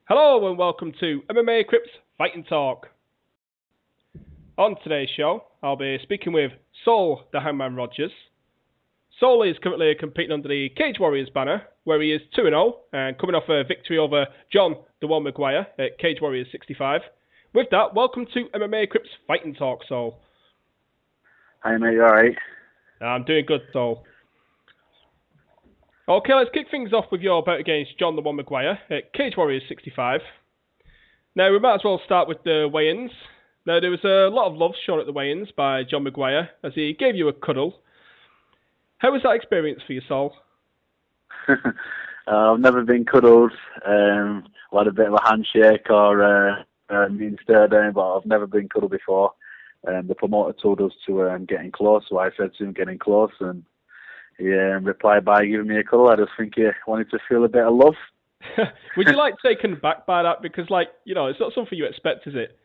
Hello and welcome to MMA Crips Fighting Talk. On today's show, I'll be speaking with Saul the Hangman Rogers. Saul is currently competing under the Cage Warriors banner, where he is 2-0 and coming off a victory over John Maguire at Cage Warriors 65. With that, welcome to MMA Crips Fighting Talk, Saul. Hi mate, you alright? I'm doing good, Saul. Okay, let's kick things off with your bout against John Maguire at Cage Warriors 65. Now, we might as well start with the weigh-ins. Now, there was a lot of love shown at the weigh-ins by John Maguire as he gave you a cuddle. How was that experience for you, Saul? I've never been cuddled. I had a bit of a handshake or being stared down, but I've never been cuddled before. The promoter told us to get in close, so I said to him, get in close, and he replied by giving me a cuddle. I just think he wanted to feel a bit of love. Would you like taken back by that? Because, it's not something you expect, is it?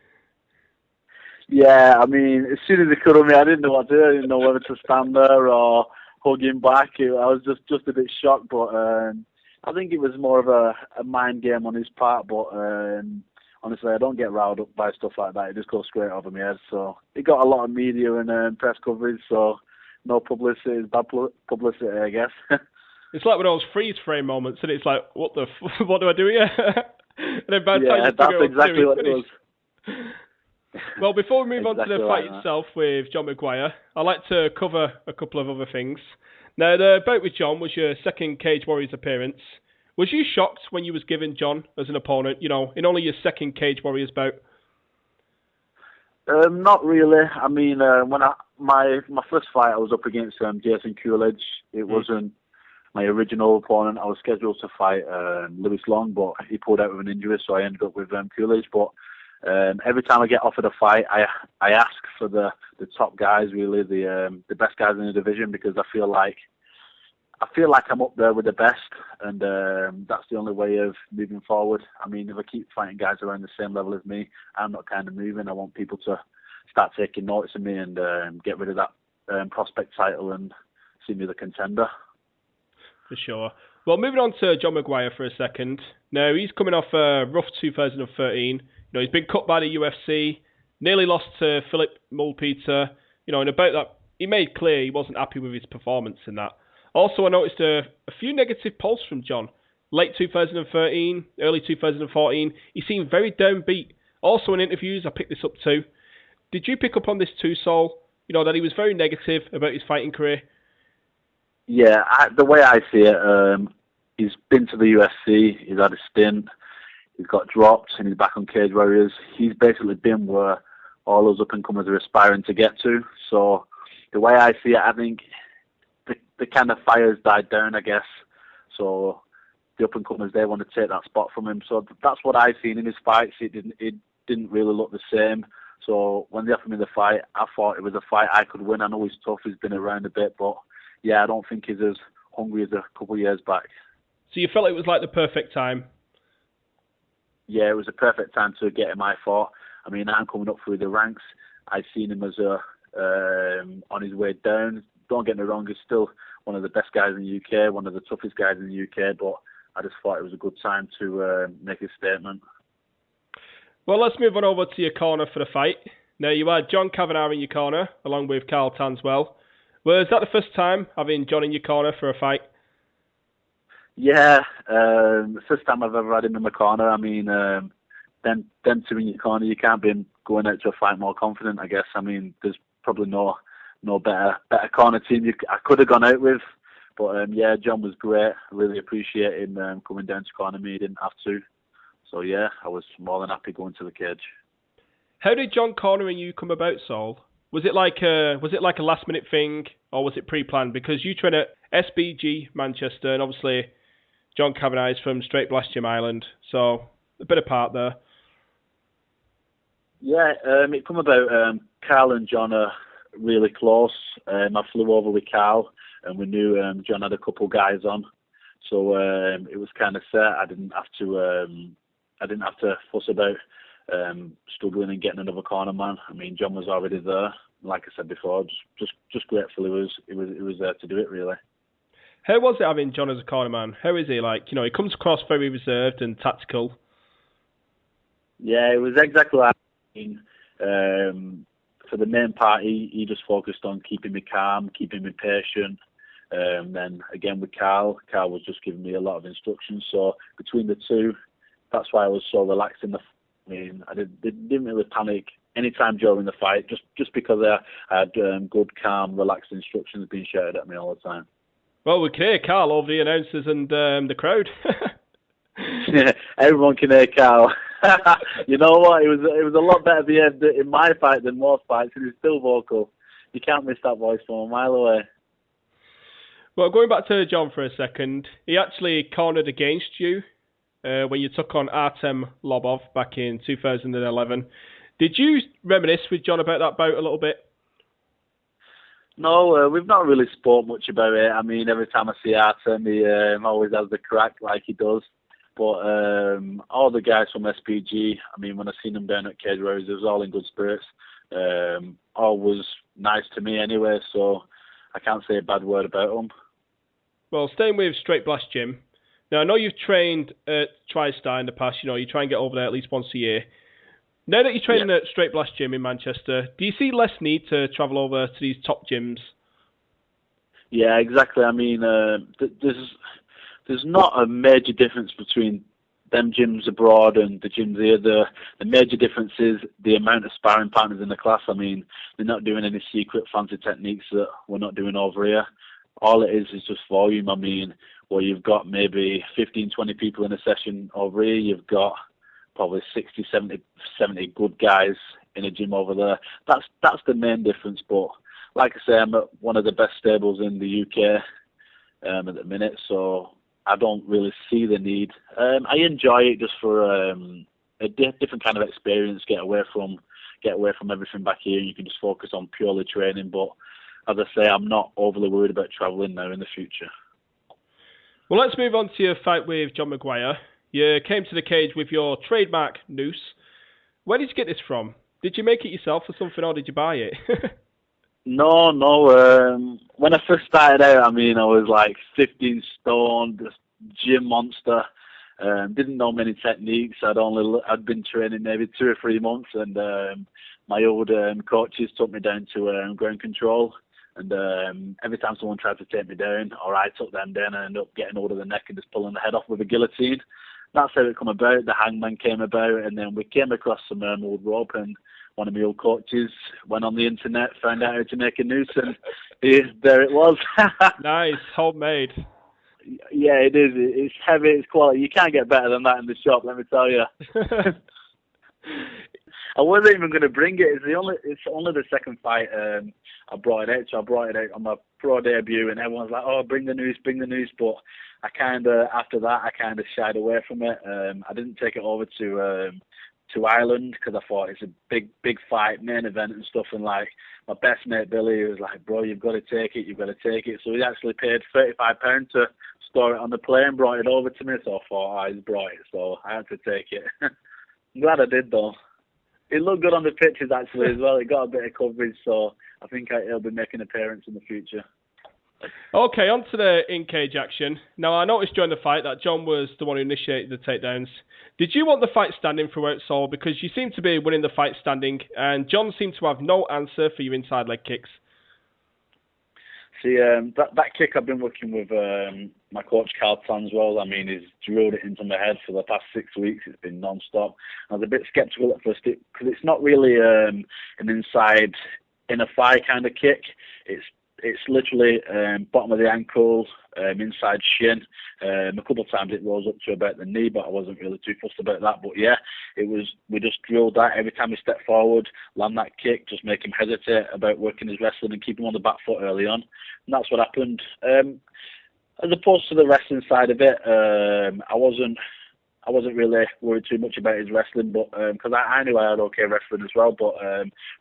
Yeah, I mean, as soon as he cuddled me, I didn't know what to do. I didn't know whether to stand there or hug him back. I was just a bit shocked, but I think it was more of a mind game on his part. But honestly, I don't get riled up by stuff like that. It just goes straight over my head. So it got a lot of media and press coverage, so no publicity is bad publicity, I guess. It's like one of those freeze frame moments, and it's like, what do I do here? And then by the time that's exactly what it was. Well, before we move on to the fight itself with John Maguire, I'd like to cover a couple of other things. Now, the bout with John was your second Cage Warriors appearance. Was you shocked when you was given John as an opponent, in only your second Cage Warriors bout? Not really. I mean, when my first fight, I was up against Jason Coolidge. It wasn't my original opponent. I was scheduled to fight Lewis Long, but he pulled out with an injury, so I ended up with Coolidge. But every time I get offered a fight, I ask for the top guys, really, the best guys in the division, because I feel like I'm up there with the best, and that's the only way of moving forward. I mean, if I keep fighting guys around the same level as me, I'm not kind of moving. I want people to start taking notice of me and get rid of that prospect title and see me the contender. For sure. Well, moving on to John Maguire for a second. Now, he's coming off a rough 2013. He's been cut by the UFC, nearly lost to Philip Mulpeter. And about that, he made clear he wasn't happy with his performance in that. Also, I noticed a few negative posts from John. Late 2013, early 2014, he seemed very downbeat. Also in interviews, I picked this up too. Did you pick up on this too, Saul? That he was very negative about his fighting career? Yeah, the way I see it, he's been to the UFC, he's had a stint, he's got dropped, and he's back on Cage Warriors. He's basically been where all those up-and-comers are aspiring to get to. So the way I see it, I think the kind of fire's died down, I guess. So the up-and-comers, they want to take that spot from him. So that's what I've seen in his fights. It didn't really look the same. So when they offered me the fight, I thought it was a fight I could win. I know he's tough, he's been around a bit, but yeah, I don't think he's as hungry as a couple of years back. So you felt it was like the perfect time? Yeah, it was a perfect time to get him, I thought. I mean, I'm coming up through the ranks. I've seen him as on his way down. Don't get me wrong, he's still one of the best guys in the UK, one of the toughest guys in the UK, but I just thought it was a good time to make a statement. Well, let's move on over to your corner for the fight. Now, you had John Kavanagh in your corner, along with Carl Tanswell. Was that the first time having John in your corner for a fight? Yeah, the first time I've ever had him in my corner. I mean, them two in your corner, you can't be going out to a fight more confident, I guess. I mean, there's probably no better corner team I could have gone out with. But yeah, John was great. I really appreciate him coming down to corner me. He didn't have to. So yeah, I was more than happy going to the cage. How did John cornering you come about, Saul? Was it like a last minute thing, or was it pre-planned? Because you train at SBG Manchester, and obviously John Kavanagh is from Straight Blaschium Island, so a bit apart there. Yeah, it come about. Carl and John are really close. I flew over with Carl, and we knew John had a couple guys on, so it was kind of set. I didn't have to fuss about struggling and getting another corner man. I mean, John was already there. Like I said before, just grateful he was there to do it, really. How was it having John as a corner man? How is he? He comes across very reserved and tactical. Yeah, it was exactly like for the main part, he just focused on keeping me calm, keeping me patient. Then again with Carl was just giving me a lot of instructions. So between the two, that's why I was so relaxed in the. I mean, I didn't really panic anytime during the fight, just because I had good, calm, relaxed instructions being shouted at me all the time. Well, we can hear Carl over the announcers and the crowd. Yeah, everyone can hear Carl. You know what? It was a lot better behaved in my fight than most fights, and he's still vocal. You can't miss that voice from a mile away. Well, going back to John for a second, he actually cornered against you when you took on Artem Lobov back in 2011. Did you reminisce with John about that bout a little bit? No, we've not really spoke much about it. I mean, every time I see Artem, he always has the crack like he does. But all the guys from SPG, I mean, when I seen them down at Cage Warriors, it was all in good spirits. All was nice to me anyway, so I can't say a bad word about them. Well, staying with Straight Blast Gym. Now, I know you've trained at TriStar in the past. You know, you try and get over there at least once a year. Now that you're training at Straight Blast Gym in Manchester, do you see less need to travel over to these top gyms? Yeah, exactly. I mean, there's not a major difference between them gyms abroad and the gyms here. The major difference is the amount of sparring partners in the class. I mean, they're not doing any secret fancy techniques that we're not doing over here. All it is just volume. I mean, where you've got maybe 15, 20 people in a session over here, you've got probably 60, 70 good guys in a gym over there. That's the main difference. But like I say, I'm at one of the best stables in the UK at the minute, so I don't really see the need. I enjoy it just for a different kind of experience. Get away from everything back here. You can just focus on purely training. But as I say, I'm not overly worried about travelling now in the future. Well, let's move on to your fight with John Maguire. You came to the cage with your trademark noose. Where did you get this from? Did you make it yourself or something, or did you buy it? No. When I first started out, I mean, I was like 15 stone, this gym monster. Didn't know many techniques. I'd been training maybe 2 or 3 months, and my old coaches took me down to ground control. And every time someone tried to take me down, or I took them down, I ended up getting hold of the neck and just pulling the head off with a guillotine. That's how it come about. The Hangman came about, and then we came across some old rope, and one of my old coaches went on the internet, found out how to make a noose, and there it was. Nice, homemade. Yeah, it is. It's heavy, it's quality. You can't get better than that in the shop, let me tell you. I wasn't even going to bring it. It's only the second fight I brought it out. So I brought it out on my pro debut, and everyone's like, "Oh, bring the noose." But after that, I kind of shied away from it. I didn't take it over to Ireland because I thought it's a big fight, main event and stuff. And like my best mate Billy was like, "Bro, you've got to take it." So he actually paid £35 to store it on the plane, brought it over to me. So I thought, he's brought it, so I had to take it. I'm glad I did though. It looked good on the pictures actually as well. It got a bit of coverage, so I think it'll be making an appearance in the future. Okay, on to the in-cage action. Now, I noticed during the fight that John was the one who initiated the takedowns. Did you want the fight standing throughout, Saul? Because you seem to be winning the fight standing, and John seemed to have no answer for your inside leg kicks. See, that kick I've been working with my coach Carl Tanswell. I mean, he's drilled it into my head for the past 6 weeks. It's been non-stop. I was a bit sceptical at first because it's not really an inside inner thigh kind of kick. It's literally bottom of the ankle, inside shin. A couple of times it rose up to about the knee, but I wasn't really too fussed about that. But yeah, we just drilled that every time he stepped forward, land that kick, just make him hesitate about working his wrestling and keep him on the back foot early on. And that's what happened. As opposed to the wrestling side of it, I wasn't really worried too much about his wrestling, but because I knew I had okay wrestling as well. But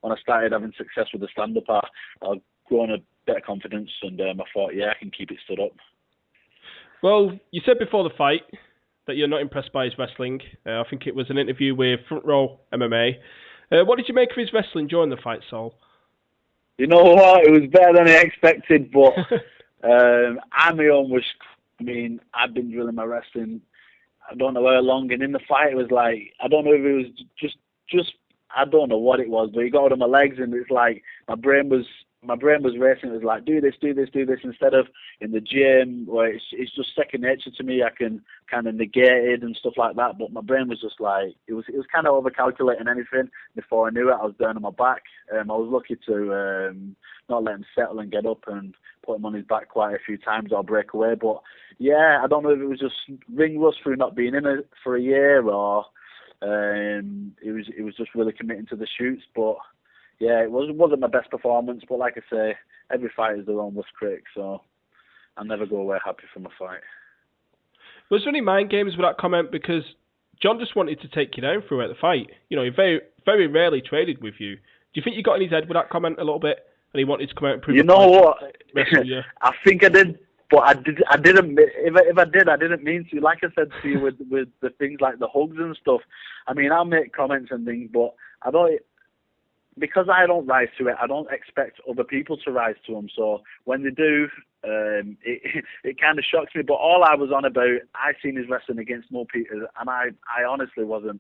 when I started having success with the stand-up, I've grown a bit of confidence, and I thought, yeah, I can keep it stood up. Well, you said before the fight that you're not impressed by his wrestling. I think it was an interview with Front Row MMA. What did you make of his wrestling during the fight, Saul? You know what? It was better than I expected, but I've been drilling my wrestling. I don't know how long, and in the fight it was like, I don't know if it was just I don't know what it was, but he got out of my legs, and it's like my brain was racing. It was like, do this, instead of in the gym where it's just second nature to me. I can kind of negate it and stuff like that, but my brain was just like, it was kind of overcalculating anything. Before I knew it, I was down on my back. I was lucky to not let him settle and get up and put him on his back quite a few times or break away. But yeah, I don't know if it was just ring rust through not being in it for a year, or it was just really committing to the shoots. But yeah, it wasn't my best performance. But like I say, every fight is their own worst critic, so I never go away happy from a fight. Was there any mind games with that comment? Because John just wanted to take you down throughout the fight. You know, he very, very rarely traded with you. Do you think you got in his head with that comment a little bit, and he wanted to come out and prove? You know what? I think I did. But I didn't. If I did, I didn't mean to. Like I said to you with the things like the hugs and stuff. I mean, I'll make comments and things, but I don't, because I don't rise to it. I don't expect other people to rise to them. So when they do, it kind of shocks me. But all I was on about, I seen his wrestling against Mo Peters, and I honestly wasn't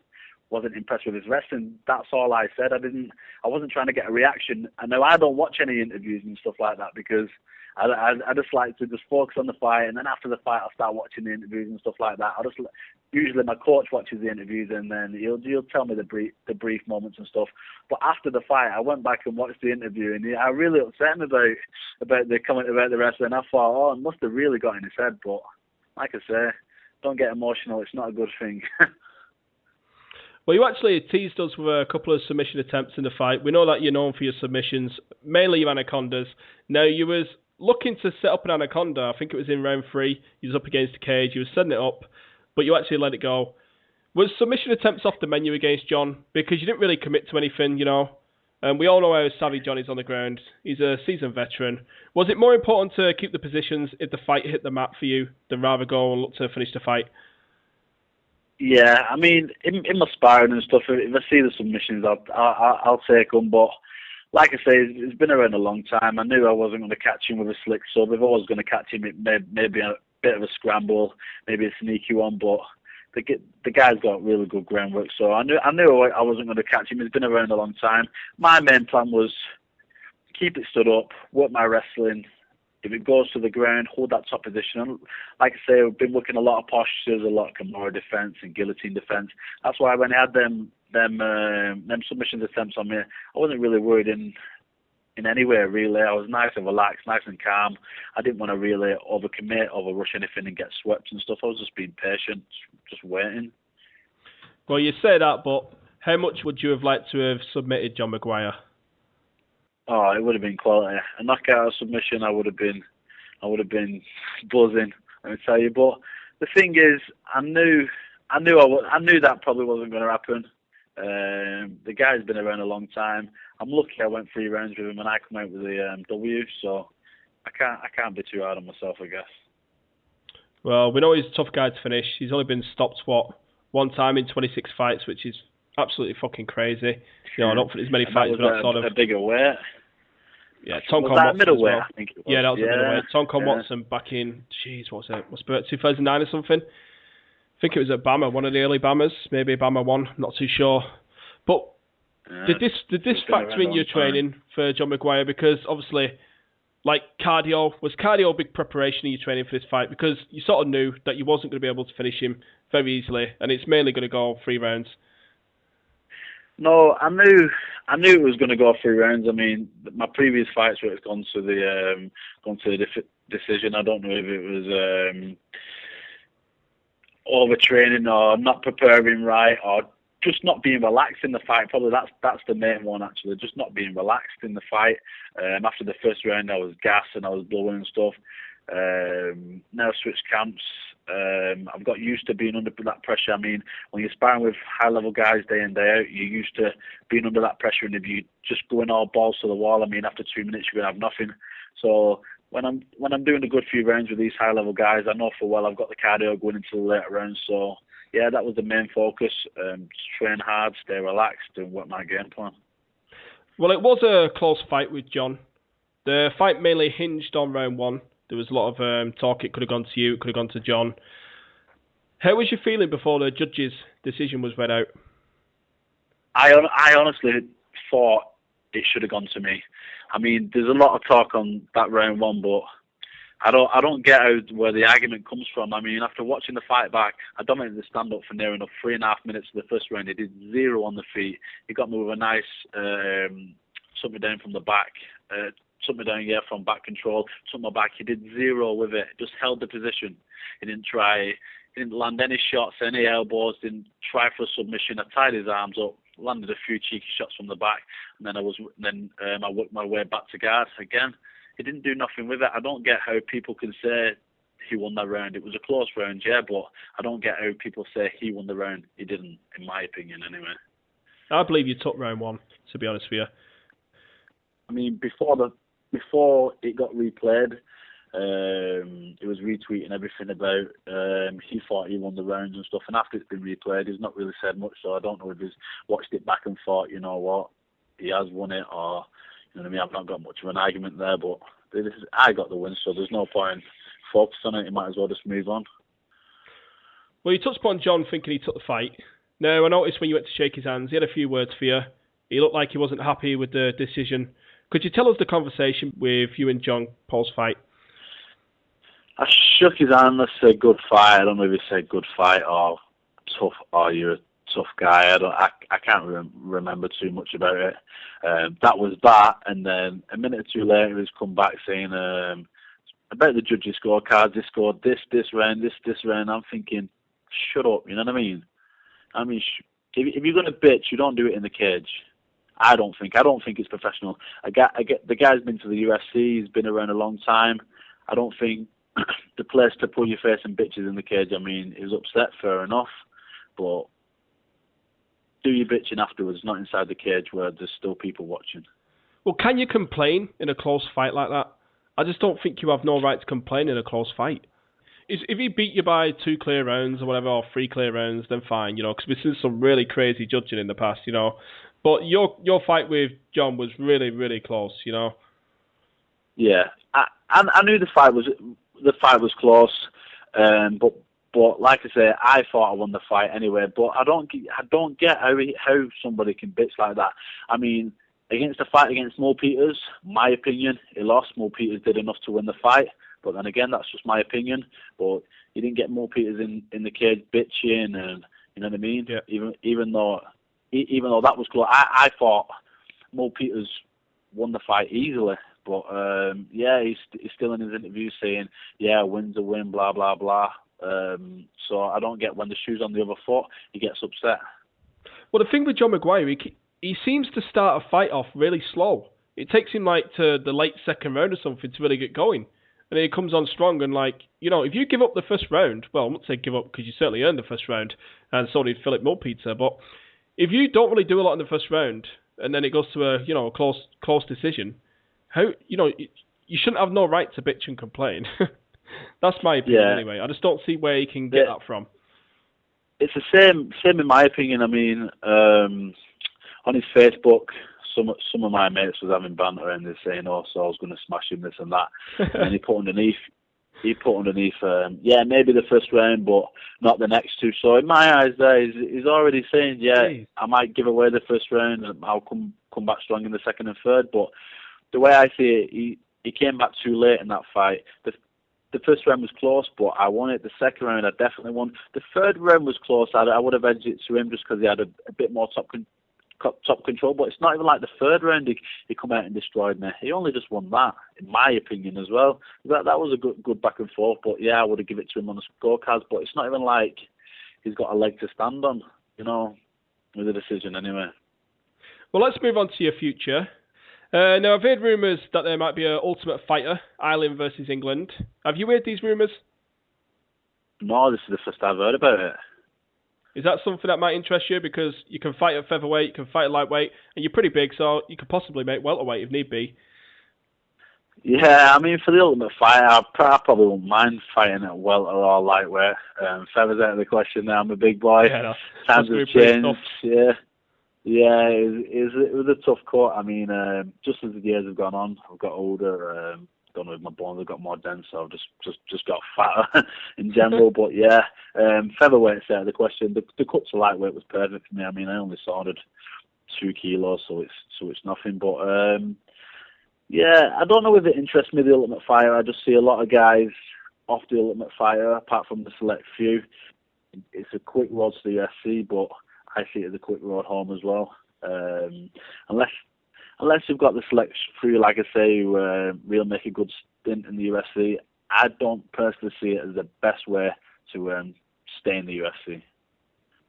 impressed with his wrestling. That's all I said. I wasn't trying to get a reaction. I know I don't watch any interviews and stuff like that, because I just like to just focus on the fight, and then after the fight I'll start watching the interviews and stuff like that. Usually my coach watches the interviews, and then he'll tell me the brief moments and stuff. But after the fight, I went back and watched the interview, and I really upset him about the comment about the wrestler, and I thought, oh, it must have really got in his head. But like I say, don't get emotional. It's not a good thing. Well, you actually teased us with a couple of submission attempts in the fight. We know that you're known for your submissions, mainly your anacondas. Now, you was looking to set up an anaconda. I think it was in round 3. You was up against the cage. You was setting it up, but you actually let it go. Was submission attempts off the menu against John? Because you didn't really commit to anything, you know. And we all know how savvy John is on the ground. He's a seasoned veteran. Was it more important to keep the positions if the fight hit the mat for you than rather go and look to finish the fight? Yeah, I mean, in my sparring and stuff, if I see the submissions, I'll take them. But like I say, it's been around a long time. I knew I wasn't going to catch him with a slick sub. If I was going to catch him, it may be a bit of a scramble, maybe a sneaky one. But the guy's got really good groundwork, so I knew I wasn't going to catch him. It's been around a long time. My main plan was keep it stood up, work my wrestling. If it goes to the ground, hold that top position. And like I say, I've been working a lot of postures, a lot of Kimura defense and guillotine defense. That's why when I had them submission attempts on me, I wasn't really worried in any way, really. I was nice and relaxed, nice and calm. I didn't want to really overcommit, overrush anything and get swept and stuff. I was just being patient, just waiting. Well, you say that, but how much would you have liked to have submitted John Maguire? Oh, it would have been quality. A knockout submission, I would have been buzzing, let me tell you. But the thing is, I knew that probably wasn't going to happen. The guy's been around a long time. I'm lucky I went 3 rounds with him and I come out with the W, so I can't be too hard on myself, I guess. Well, we know he's a tough guy to finish. He's only been stopped, one time in 26 fights, which is absolutely fucking crazy. You know, I don't think there's many fights with that sort of... a bigger weight. Yeah, Tonkin Watson middleweight, well. I think it was. Yeah, that was a middleweight. Tonkin Watson back in, what was it? Was it 2009 or something? I think it was at Bama, one of the early Bamas, maybe Bama 1, not too sure. But did this factor in your training for John Maguire? Because obviously, like was cardio a big preparation in your training for this fight? Because you sort of knew that you wasn't going to be able to finish him very easily, and it's mainly going to go 3 rounds. No, I knew it was going to go 3 rounds. I mean, my previous fights where it's gone to the decision. I don't know if it was overtraining or not preparing right or just not being relaxed in the fight. Probably that's the main one, actually. Just not being relaxed in the fight. After the first round, I was gassed and I was blowing and stuff. Now I switched camps. I've got used to being under that pressure. I mean, when you're sparring with high-level guys day in, day out, you're used to being under that pressure, and if you just going all balls to the wall, I mean, after 2 minutes, you're going to have nothing. So when I'm doing a good few rounds with these high-level guys, I know for well I've got the cardio going into the later rounds. So, yeah, that was the main focus. Just train hard, stay relaxed, and work my game plan. Well, it was a close fight with John. The fight mainly hinged on round 1. There was a lot of talk. It could have gone to you. It could have gone to John. How was your feeling before the judge's decision was read out? I honestly thought it should have gone to me. I mean, there's a lot of talk on that round one, but I don't get where the argument comes from. I mean, after watching the fight back, I dominated the stand-up for near enough 3.5 minutes of the first round. He did 0 on the feet. He got me with a nice took me down from the back, took me down, from back control, took my back. He did 0 with it, just held the position. He didn't land any shots, any elbows, didn't try for a submission. I tied his arms up, landed a few cheeky shots from the back, and then I worked my way back to guard again. He didn't do nothing with it. I don't get how people can say he won that round. It was a close round, yeah, but I don't get how people say he won the round. He didn't, in my opinion, anyway. I believe you took round one, to be honest with you. I mean, before it got replayed, it was retweeting everything about he thought he won the rounds and stuff, and after it's been replayed, he's not really said much, so I don't know if he's watched it back and thought, you know what, he has won it, or, you know what I mean, I've not got much of an argument there, but I got the win, so there's no point focusing on it. You might as well just move on. Well, you touched upon John thinking he took the fight. Now, I noticed when you went to shake his hands, he had a few words for you. He looked like he wasn't happy with the decision. Could you tell us the conversation with you and John post-fight? I shook his hand. I said, "Good fight." I don't know if he said "good fight" or "tough" or "you're a tough guy." I can't remember too much about it. That was that, and then a minute or two later, he's come back saying about the judges' scorecards. They scored this round, this round. I'm thinking, shut up. You know what I mean? I mean, if you're gonna bitch, you don't do it in the cage. I don't think it's professional. The guy's been to the UFC. He's been around a long time. I don't think the place to pull your face and bitches in the cage. I mean, he was upset, fair enough, but do your bitching afterwards, not inside the cage where there's still people watching. Well, can you complain in a close fight like that? I just don't think you have no right to complain in a close fight. If he beat you by 2 clear rounds or whatever, or 3 clear rounds, then fine, because we've seen some really crazy judging in the past, But your fight with John was really, really close, Yeah, I knew the fight was close, but like I say, I thought I won the fight anyway. But I don't get how somebody can bitch like that. I mean, against the fight against Mo Peters, my opinion, he lost. Mo Peters did enough to win the fight, but then again, that's just my opinion. But you didn't get Mo Peters in the cage bitching, and you know what I mean. Yeah. Even though that was close, I thought Mo Peters won the fight easily. But he's still in his interview saying, "Yeah, win's a win," blah blah blah. So I don't get when the shoe's on the other foot, he gets upset. Well, the thing with John Maguire, he seems to start a fight off really slow. It takes him to the late second round or something to really get going, and then he comes on strong. And if you give up the first round, well, I won't say give up because you certainly earned the first round, and so did Philip Mulpeter. But if you don't really do a lot in the first round, and then it goes to a close decision, how you shouldn't have no right to bitch and complain. That's my opinion anyway. I just don't see where he can get that from. It's the same in my opinion. I mean, on his Facebook, some of my mates was having banter and they're saying, "Oh, Saul's going to smash him, this and that." And then he put underneath, maybe the first round, but not the next 2. So in my eyes, he's already saying, "Jeez. I might give away the first round and I'll come back strong in the second and third." But the way I see it, he came back too late in that fight. The first round was close, but I won it. The second round, I definitely won. The third round was close. I would have edged it to him just because he had a bit more top control. But it's not even like the third round he come out and destroyed me. He only just won that, in my opinion, as well. That was a good back and forth. But yeah, I would have given it to him on the scorecards. But it's not even like he's got a leg to stand on, with the decision anyway. Well, let's move on to your future. Now, I've heard rumours that there might be an Ultimate Fighter, Ireland versus England. Have you heard these rumours? No, this is the first I've heard about it. Is that something that might interest you? Because you can fight at featherweight, you can fight at lightweight, and you're pretty big, so you could possibly make welterweight if need be. Yeah, I mean, for the Ultimate Fighter, I probably wouldn't mind fighting at welter or lightweight. Feathers out of the question now. I'm a big boy. Yeah, times have changed. Yeah, it was a tough cut. I mean, just as the years have gone on, I've got older. don't know if my bones have got more dense, so I've just got fatter in general. But yeah, featherweight's out of the question. The cut to lightweight was perfect for me. I mean, I only sorted 2 kilos, so it's nothing. But yeah, I don't know if it interests me, the Ultimate Fighter. I just see a lot of guys off the Ultimate Fighter, apart from the select few. It's a quick road to the UFC, but I see it as a quick road home as well. Unless you've got the select few, like I say, who really make a good stint in the UFC, I don't personally see it as the best way to stay in the UFC,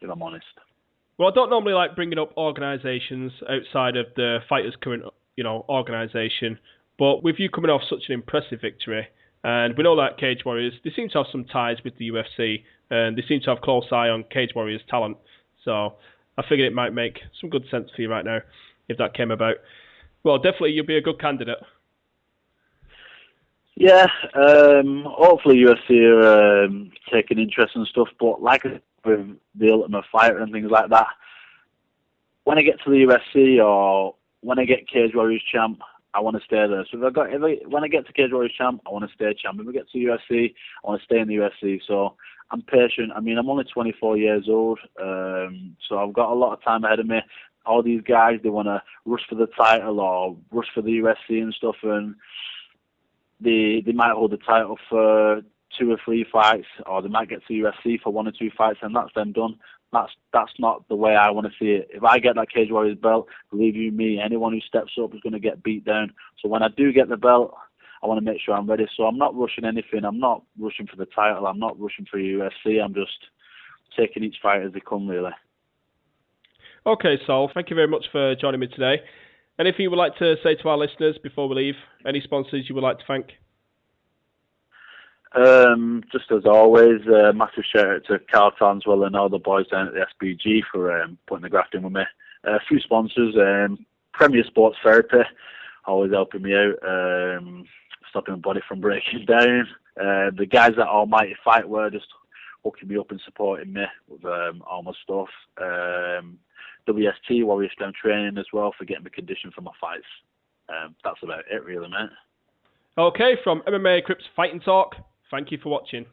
if I'm honest. Well, I don't normally like bringing up organisations outside of the fighter's current, organisation, but with you coming off such an impressive victory, and we know that Cage Warriors, they seem to have some ties with the UFC, and they seem to have close eye on Cage Warriors' talent. So I figured it might make some good sense for you right now if that came about. Well, definitely you'll be a good candidate. Yeah, hopefully UFC are taking interest and stuff, but like with the Ultimate Fighter and things like that, when I get to the UFC or when I get Cage Warriors champ, I want to stay there. So when I get to Cage Warriors champ, I want to stay champ. If I get to UFC, I want to stay in the UFC. So I'm patient. I mean, I'm only 24 years old, so I've got a lot of time ahead of me. All these guys, they want to rush for the title or rush for the UFC and stuff, and they might hold the title for 2 or 3 fights, or they might get to UFC for 1 or 2 fights, and that's them done. That's not the way I want to see it. If I get that Cage Warriors belt, believe you me, anyone who steps up is going to get beat down. So when I do get the belt, I want to make sure I'm ready. So I'm not rushing anything. I'm not rushing for the title. I'm not rushing for UFC. I'm just taking each fight as they come, really. Okay, Saul, thank you very much for joining me today. Anything you would like to say to our listeners before we leave? Any sponsors you would like to thank? Just as always, massive shout out to Carl Tanswell and all the boys down at the SBG for putting the graft in with me. A few sponsors, Premier Sports Therapy, always helping me out, stopping my body from breaking down. The guys at Almighty Fight were just hooking me up and supporting me with all my stuff. WST, Warrior Strength Training as well, for getting me conditioned for my fights. That's about it really, mate. Okay, from MMA Crips Fighting Talk, thank you for watching.